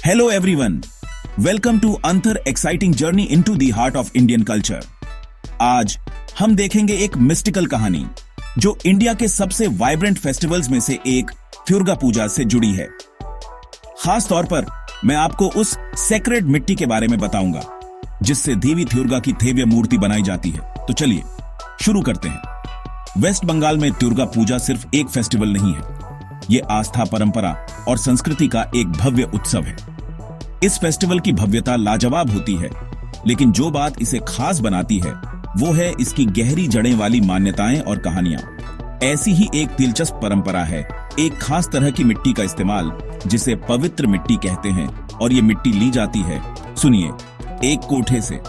Hello everyone. Welcome to अंतर exciting journey into the heart of Indian culture. आज हम देखेंगे एक मिस्टिकल कहानी जो इंडिया के सबसे वाइब्रेंट फेस्टिवल्स में से एक थुर्गा पूजा से जुड़ी है। खास तौर पर मैं आपको उस सेक्रेड मिट्टी के बारे में बताऊंगा जिससे देवी थुर्गा की थेव्य मूर्ति बनाई जाती है। तो चलिए शुरू करते हैं। वेस्ट बंगाल में थुर्गा पूजा सिर्फ एक फेस्टिवल नहीं है, ये आस्था, परंपरा और संस्कृति का एक भव्य उत्सव है। इस फेस्टिवल की भव्यता लाजवाब होती है, लेकिन जो बात इसे खास बनाती है वो है इसकी गहरी जड़ें वाली मान्यताएं और कहानियां। ऐसी ही एक दिलचस्प परंपरा है एक खास तरह की मिट्टी का इस्तेमाल जिसे पवित्र मिट्टी कहते हैं, और ये मिट्टी ली जाती है, सुनिए, एक कोठे से।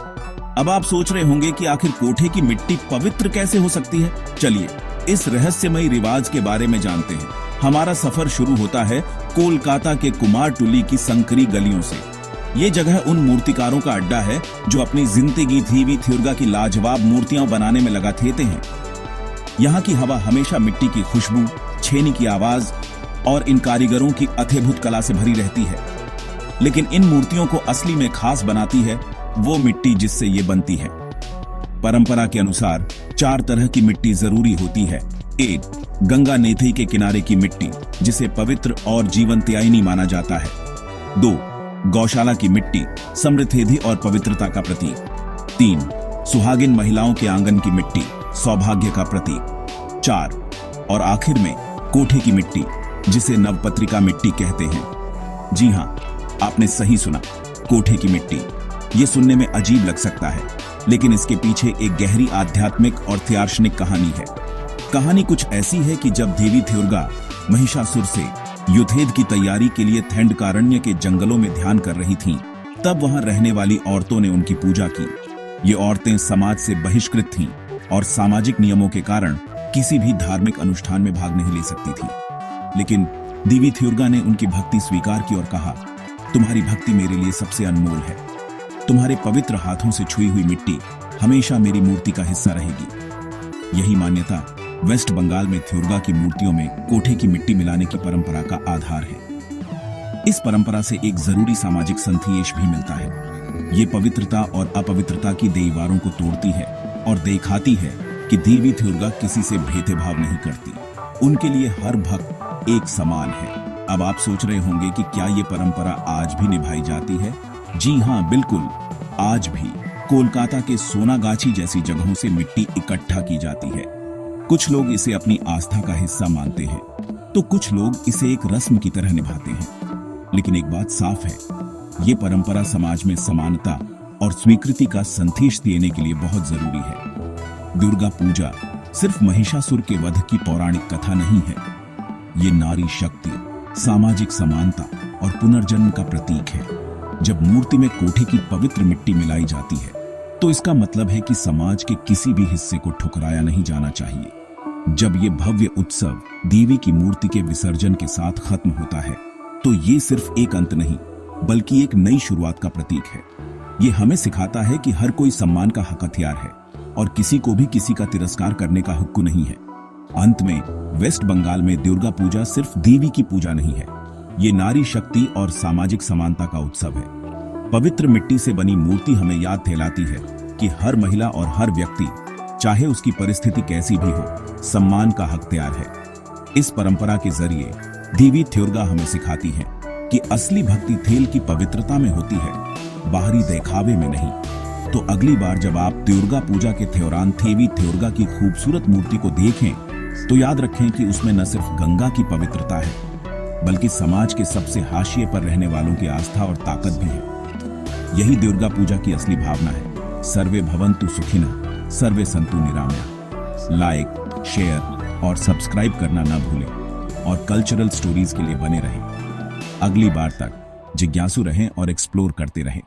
अब आप सोच रहे होंगे कि आखिर कोठे की मिट्टी पवित्र कैसे हो सकती है। चलिए इस रहस्यमयी रिवाज के बारे में जानते हैं। हमारा सफर शुरू होता है कोलकाता के कुमारटुली की संकरी गलियों से। ये जगह उन मूर्तिकारों का अड्डा है जो अपनी जिंदगी देवी थुर्गा की लाजवाब मूर्तियां बनाने में लगा देते हैं। यहाँ की हवा हमेशा मिट्टी की खुशबू, छेनी की आवाज और इन कारीगरों की अद्भुत कला से भरी रहती है। लेकिन इन मूर्तियों को असली में खास बनाती है वो मिट्टी जिससे ये बनती है। परंपरा के अनुसार 4 तरह की मिट्टी जरूरी होती है। 1. गंगा नेथी के किनारे की मिट्टी जिसे पवित्र और जीवनत्यायिनी माना जाता है। 2. गौशाला की मिट्टी, समृद्धि और पवित्रता का प्रतीक। 3. सुहागिन महिलाओं के आंगन की मिट्टी, सौभाग्य का प्रतीक। 4. और आखिर में कोठे की मिट्टी जिसे नवपत्रिका मिट्टी कहते हैं। जी हां, आपने सही सुना, कोठे की मिट्टी। ये सुनने में अजीब लग सकता है, लेकिन इसके पीछे एक गहरी आध्यात्मिक और दार्शनिक कहानी है। कहानी कुछ ऐसी है कि जब देवी थुर्गा महिषासुर से युद्धेद की तैयारी के लिए थंडकारण्य के जंगलों में ध्यान कर रही थीं, तब वहां रहने वाली औरतों ने उनकी पूजा की। ये औरतें समाज से बहिष्कृत थीं और सामाजिक नियमों के कारण किसी भी धार्मिक अनुष्ठान में भाग नहीं ले सकती थीं। लेकिन देवी थुर्गा ने उनकी भक्ति स्वीकार की और कहा, तुम्हारी भक्ति मेरे लिए सबसे अनमोल है। तुम्हारे पवित्र हाथों से छुई हुई मिट्टी हमेशा मेरी मूर्ति का हिस्सा रहेगी। यही मान्यता वेस्ट बंगाल में थुर्गा की मूर्तियों में कोठे की मिट्टी मिलाने की परंपरा का आधार है। इस परंपरा से एक जरूरी सामाजिक संदेश भी मिलता है। ये पवित्रता और अपवित्रता की दीवारों को तोड़ती है और दिखाती है कि देवी थुर्गा किसी से भेदभाव नहीं करती। उनके लिए हर भक्त एक समान है। अब आप सोच रहे होंगे कि क्या ये परंपरा आज भी निभाई जाती है? जी हाँ, बिल्कुल। आज भी कोलकाता के सोनागाछी जैसी जगहों से मिट्टी इकट्ठा की जाती है। कुछ लोग इसे अपनी आस्था का हिस्सा मानते हैं, तो कुछ लोग इसे एक रस्म की तरह निभाते हैं। लेकिन एक बात साफ है, ये परंपरा समाज में समानता और स्वीकृति का संदेश देने के लिए बहुत जरूरी है। दुर्गा पूजा सिर्फ महिषासुर के वध की पौराणिक कथा नहीं है। ये नारी शक्ति, सामाजिक समानता और पुनर्जन्म का प्रतीक है। जब मूर्ति में कोठे की पवित्र मिट्टी मिलाई जाती है, तो इसका मतलब है कि समाज के किसी भी हिस्से को ठुकराया नहीं जाना चाहिए। जब ये भव्य उत्सव देवी की मूर्ति के विसर्जन के साथ खत्म होता है, तो ये सिर्फ एक अंत नहीं, बल्कि एक नई शुरुआत का प्रतीक है। ये हमें सिखाता है कि हर कोई सम्मान का हकदार है और किसी को भी किसी का तिरस्कार करने का हक नहीं है। अंत में वेस्ट बंगाल में दुर्गा पूजा सिर्फ देवी की पूजा नहीं है, ये नारी शक्ति और सामाजिक समानता का उत्सव है। पवित्र मिट्टी से बनी मूर्ति हमें याद दिलाती है कि हर महिला और हर व्यक्ति, चाहे उसकी परिस्थिति कैसी भी हो, सम्मान का हकदार है। इस परंपरा के जरिए देवी थुर्गा हमें सिखाती है कि असली भक्ति तेल की पवित्रता में होती है, बाहरी दिखावे में नहीं। तो अगली बार जब आप दुर्गा पूजा के दौरान देवी थुर्गा की खूबसूरत मूर्ति को देखें, तो याद रखें कि उसमें न सिर्फ गंगा की पवित्रता है, बल्कि समाज के सबसे हाशिए पर रहने वालों की आस्था और ताकत भी है। यही दुर्गा पूजा की असली भावना है। सर्वे भवन्तु सुखिनः, सर्वे सन्तु निरामया। लाइक, शेयर और सब्सक्राइब करना ना भूलें और कल्चरल स्टोरीज के लिए बने रहें। अगली बार तक जिज्ञासु रहें और एक्सप्लोर करते रहें।